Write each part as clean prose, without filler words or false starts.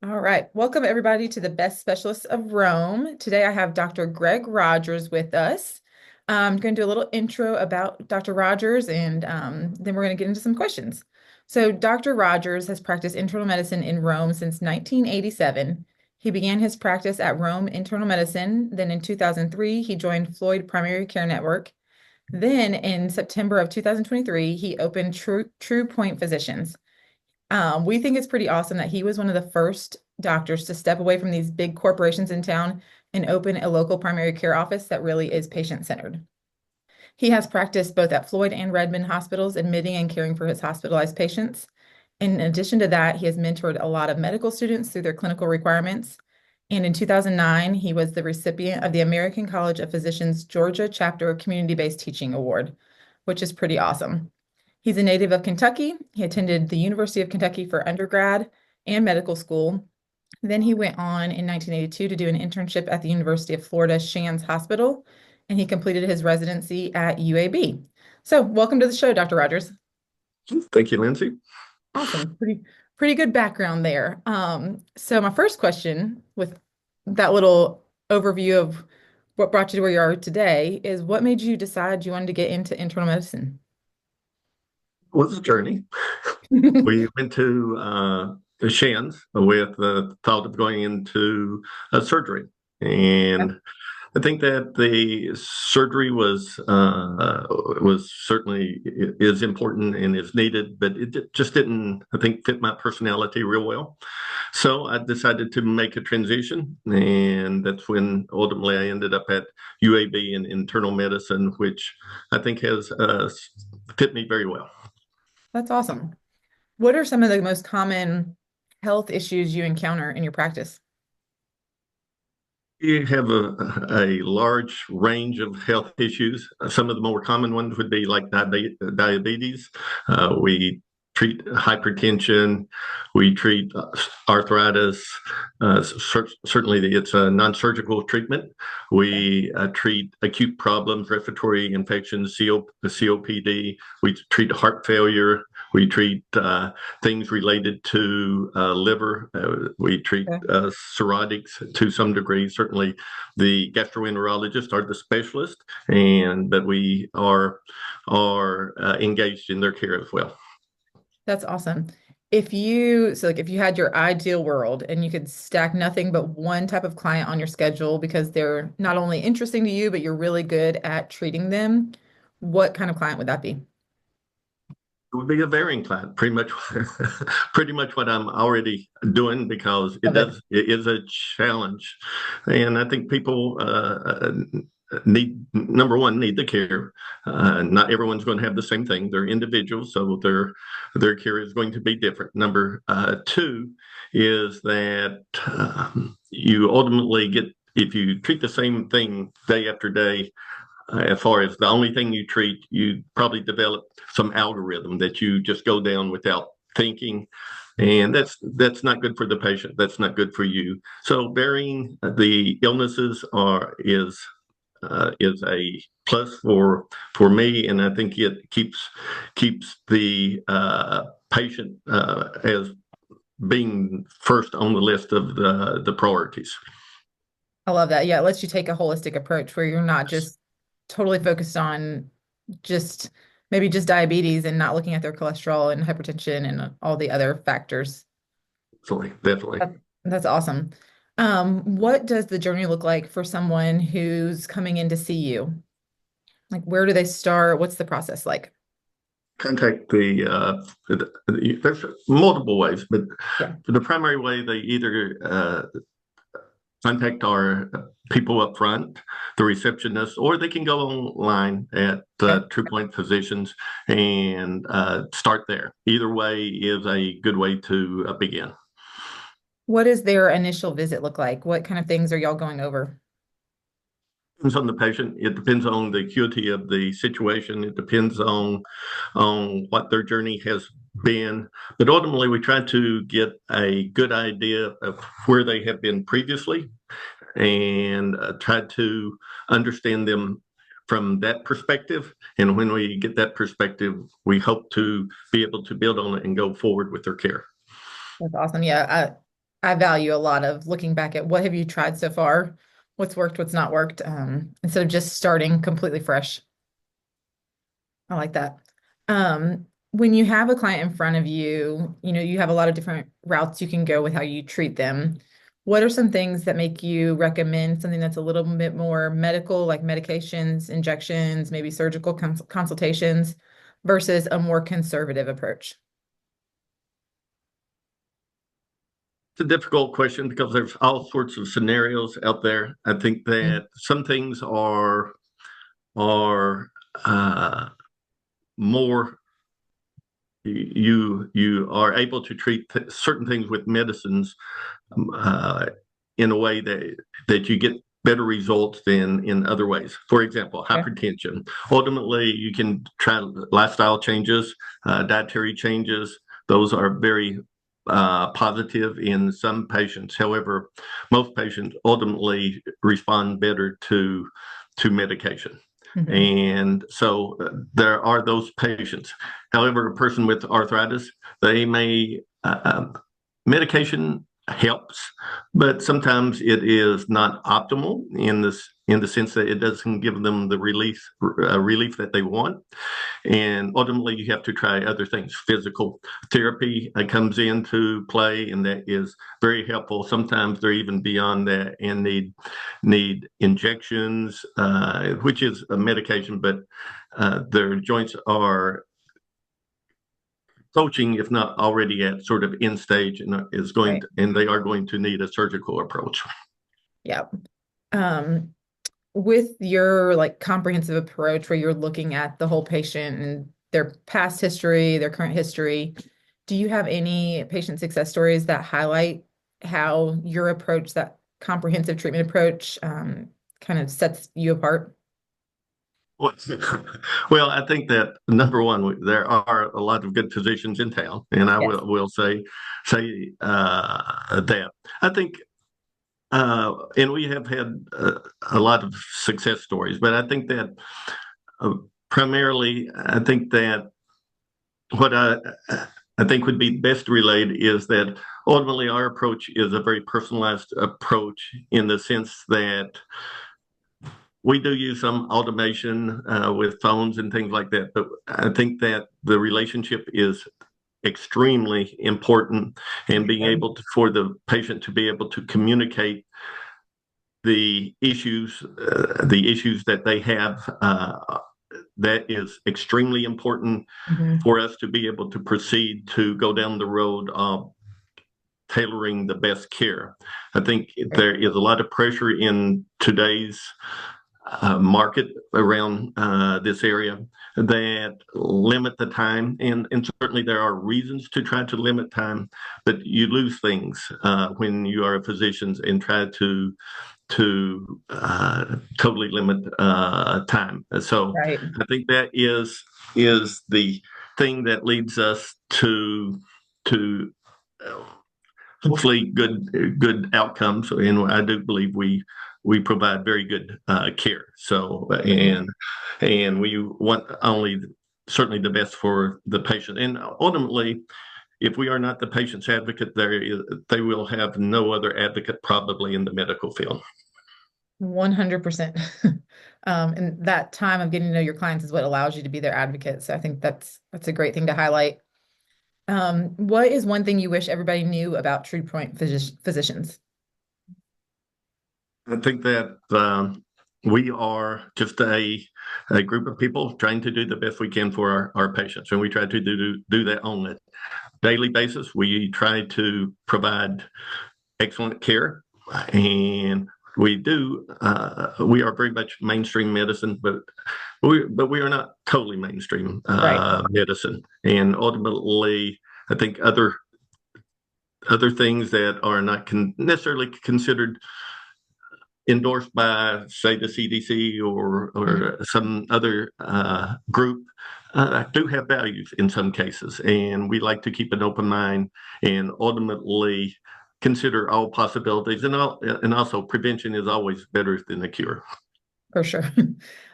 All right. Welcome, everybody, to the Best Specialists of Rome. Today, I have Dr. Greg Rogers with us. I'm going to do a little intro about Dr. Rogers, and then we're going to get into some questions. So, Dr. Rogers has practiced internal medicine in Rome since 1987. He began his practice at Rome Internal Medicine. Then, in 2003, he joined Floyd Primary Care Network. Then, in September of 2023, he opened TruPoint Physicians. We think it's pretty awesome that he was one of the first doctors to step away from these big corporations in town and open a local primary care office that really is patient-centered. He has practiced both at Floyd and Redmond hospitals, admitting and caring for his hospitalized patients. In addition to that, he has mentored a lot of medical students through their clinical requirements. And in 2009, he was the recipient of the American College of Physicians Georgia Chapter Community-Based Teaching Award, which is pretty awesome. He's a native of Kentucky. He attended the University of Kentucky for undergrad and medical school. Then he went on in 1982 to do an internship at the University of Florida Shands Hospital, and he completed his residency at UAB. So, welcome to the show, Dr. Rogers. Thank you, Lindsey. Awesome. Pretty good background there. So my first question with that little overview of what brought you to where you are today is what made you decide you wanted to get into internal medicine? It was a journey. We went to the Shands with the thought of going into surgery. And I think that the surgery was certainly is important and is needed, but it just didn't, I think, fit my personality real well. So I decided to make a transition, and that's when ultimately I ended up at UAB in internal medicine, which I think has fit me very well. That's awesome. What are some of the most common health issues you encounter in your practice? You have a large range of health issues. Some of the more common ones would be like diabetes. We treat hypertension. We treat arthritis. Certainly, it's a non-surgical treatment. We treat acute problems, respiratory infections, COPD. We treat heart failure. We treat things related to liver. We treat Okay. cirrhotics to some degree. Certainly, the gastroenterologists are the specialists, and that we are engaged in their care as well. That's awesome. If you had your ideal world and you could stack nothing but one type of client on your schedule because they're not only interesting to you, but you're really good at treating them, what kind of client would that be? It would be a varying client, pretty much, pretty much what I'm already doing because Love it. it is a challenge, and I think people need number one need the care. Not everyone's going to have the same thing. They're individuals, so their care is going to be different. Number two is that you ultimately get if you treat the same thing day after day as far as the only thing you treat, you probably develop some algorithm that you just go down without thinking, and that's not good for the patient. That's not good for you. So varying the illnesses is a plus for me, and I think it keeps the patient as being first on the list of the priorities. I love that. Yeah, it lets you take a holistic approach where you're not just totally focused on just maybe just diabetes and not looking at their cholesterol and hypertension and all the other factors. Definitely, definitely. That's awesome. What does the journey look like for someone who's coming in to see you? Like, where do they start? What's the process like? Contact there's multiple ways, but Yeah. the primary way they either contact our people up front, the receptionist, or they can go online at Okay. TruPoint Physicians and start there. Either way is a good way to begin. What does their initial visit look like? What kind of things are y'all going over? Depends on the patient. It depends on the acuity of the situation. It depends on what their journey has been. But ultimately, we try to get a good idea of where they have been previously and try to understand them from that perspective. And when we get that perspective, we hope to be able to build on it and go forward with their care. That's awesome. Yeah, I value a lot of looking back at what have you tried so far, what's worked, what's not worked, instead of just starting completely fresh. I like that. When you have a client in front of you, you have a lot of different routes you can go with how you treat them. What are some things that make you recommend something that's a little bit more medical, like medications, injections, maybe surgical consultations, versus a more conservative approach? It's a difficult question because there's all sorts of scenarios out there. I think Mm. that some things are more you are able to treat certain things with medicines uh, in a way that you get better results than in other ways. For example, Okay. hypertension. Ultimately, you can try lifestyle changes, dietary changes. Those are very positive in some patients. However, most patients ultimately respond better to medication. Hmm. And so there are those patients. However, a person with arthritis, they may medication helps, but sometimes it is not optimal in the sense that it doesn't give them the relief that they want. And ultimately, you have to try other things. Physical therapy comes into play, and that is very helpful. Sometimes they're even beyond that and need injections, which is a medication, but their joints are coaching, if not already at sort of end stage, and Right. and they are going to need a surgical approach. Yeah. Um, with your like comprehensive approach where you're looking at the whole patient and their past history, their current history, do you have any patient success stories that highlight how your approach, that comprehensive treatment approach, kind of sets you apart? Well, I think that number one, there are a lot of good physicians in town, and I Yes. will say that I think, and we have had a lot of success stories, but I think that uh, primarily, I think that what I think would be best relayed is that ultimately our approach is a very personalized approach in the sense that we do use some automation with phones and things like that, but I think that the relationship is extremely important, and being Sure. able for the patient to be able to communicate the issues that they have, that is extremely important Hmm. for us to be able to proceed to go down the road of tailoring the best care. I think Right. there is a lot of pressure in today's market around this area that limit the time, and certainly there are reasons to try to limit time, but you lose things when you are a physician and try to totally limit time. So Right. I think that is the thing that leads us to uh, hopefully good outcomes. And I do believe we provide very good care. So Mhm. and we want only certainly the best for the patient. And ultimately, if we are not the patient's advocate, they will have no other advocate probably in the medical field. 100%. And that time of getting to know your clients is what allows you to be their advocate. So I think that's a great thing to highlight. What is one thing you wish everybody knew about TruPoint physicians? I think that we are just a group of people trying to do the best we can for our patients, and we try to do that on a daily basis. We try to provide excellent care, and we are very much mainstream medicine, but we are not totally mainstream Right. medicine. And ultimately, I think other things that are not necessarily considered endorsed by, say, the CDC Mhm. or some other group do have values in some cases, and we like to keep an open mind and ultimately consider all possibilities, and also prevention is always better than a cure. For sure.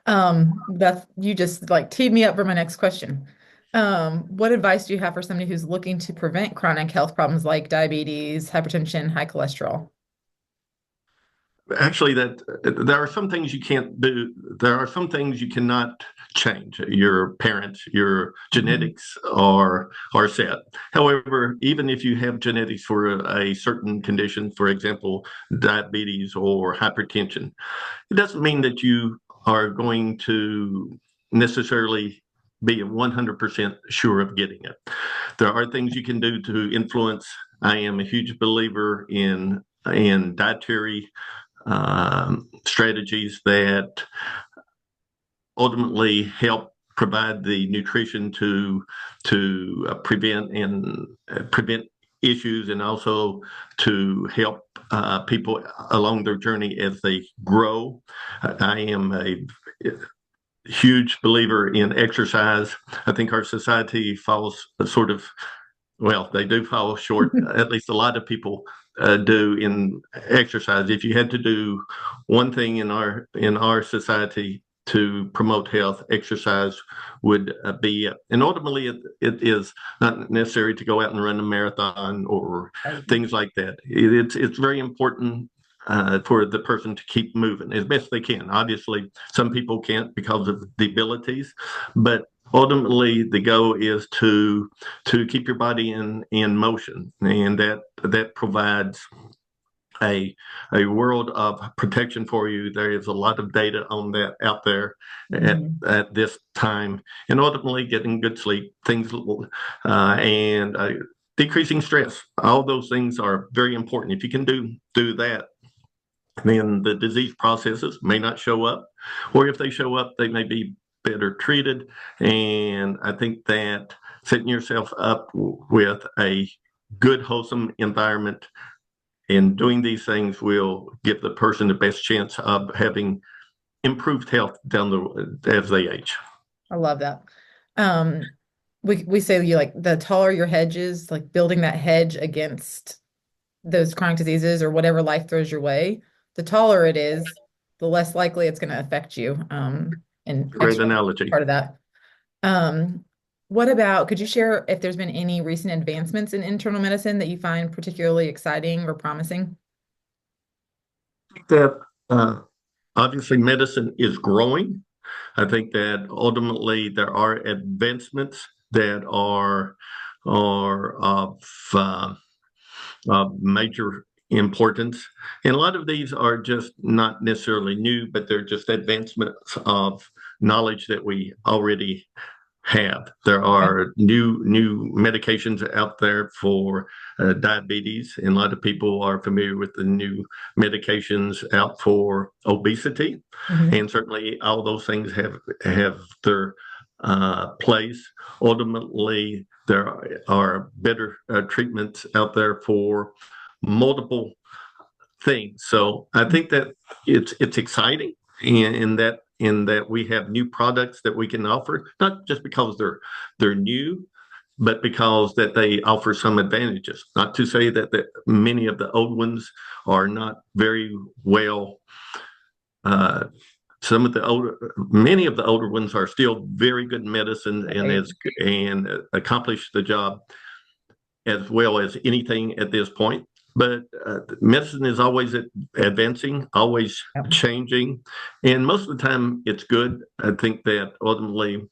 Beth, you just like teed me up for my next question. What advice do you have for somebody who's looking to prevent chronic health problems like diabetes, hypertension, high cholesterol? Actually, that there are some things you can't do. There are some things you cannot change. Your parents, your Mhm. genetics are set. However, even if you have genetics for a certain condition, for example, diabetes or hypertension, it doesn't mean that you are going to necessarily be 100% sure of getting it. There are things you can do to influence. I am a huge believer in dietary strategies that ultimately help provide the nutrition to prevent issues, and also to help people along their journey as they grow. I am a huge believer in exercise. I think our society falls sort of, well, they do fall short. At least a lot of people do in exercise. If you had to do one thing in our society to promote health, exercise would be it. And ultimately, it is not necessary to go out and run a marathon or Right. things like that. It's very important for the person to keep moving as best they can. Obviously, some people can't because of the abilities, but ultimately the goal is to keep your body in motion, and that provides a a world of protection for you. There is a lot of data on that out there Mhm. at this time, and ultimately getting good sleep, things and decreasing stress. All those things are very important. If you can do that, then the disease processes may not show up, or if they show up, they may be better treated. And I think that setting yourself up with a good, wholesome environment and doing these things will give the person the best chance of having improved health down the as they age. I love that. Um, we say you like the taller your hedge is, like building that hedge against those chronic diseases or whatever life throws your way, the taller it is, the less likely it's going to affect you. And Great exercise is analogy. part of that. Um, what about, could you share if there's been any recent advancements in internal medicine that you find particularly exciting or promising? That obviously medicine is growing. I think that ultimately there are advancements that are uh, of major importance, and a lot of these are just not necessarily new, but they're just advancements of knowledge that we already have. There Okay. are new medications out there for diabetes, and a lot of people are familiar with the new medications out for obesity, Hmm. and certainly all those things have their place. Ultimately, there are better treatments out there for multiple things. So I think that it's exciting in that we have new products that we can offer, not just because they're new, but because that they offer some advantages. Not to say that many of the old ones are not very well. Uh, some of the older, many of the older ones are still very good medicine Right. and accomplish the job as well as anything at this point. But medicine is always advancing, always Yeah. changing, and most of the time it's good. I think that ultimately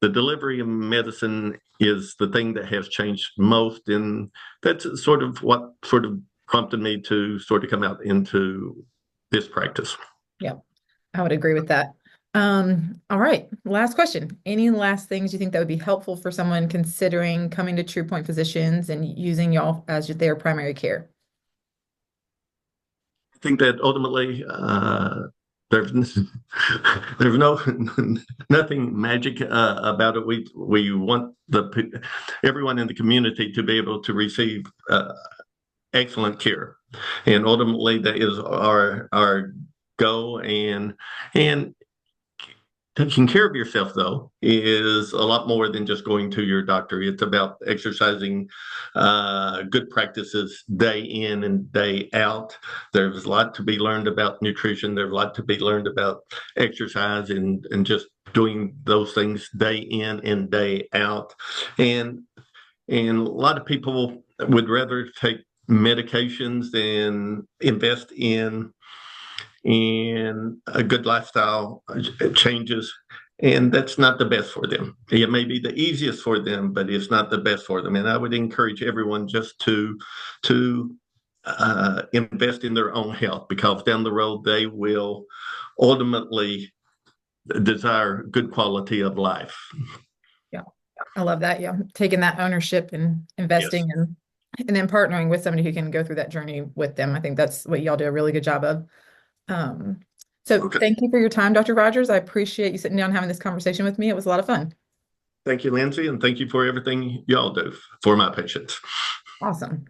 the delivery of medicine is the thing that has changed most, and that's sort of what sort of prompted me to sort of come out into this practice. Yeah. I would agree with that. All right. Last question. Any last things you think that would be helpful for someone considering coming to TruPoint Physicians and using y'all as their primary care? I think that ultimately there's there's no nothing magic about it. We want everyone in the community to be able to receive excellent care, and ultimately that is our goal. And taking care of yourself, though, is a lot more than just going to your doctor. It's about exercising good practices day in and day out. There's a lot to be learned about nutrition. There's a lot to be learned about exercise and just doing those things day in and day out. And and a lot of people would rather take medications than invest in a good lifestyle changes. And that's not the best for them. It may be the easiest for them, but it's not the best for them. And I would encourage everyone just to invest in their own health, because down the road they will ultimately desire good quality of life. Yeah. I love that. Yeah. Taking that ownership and Yes. investing and then partnering with somebody who can go through that journey with them. I think that's what y'all do a really good job of. Um, so Okay. thank you for your time, Dr. Rogers. I appreciate you sitting down and having this conversation with me. It was a lot of fun. Thank you, Lindsey, and thank you for everything y'all do for my patients. Awesome.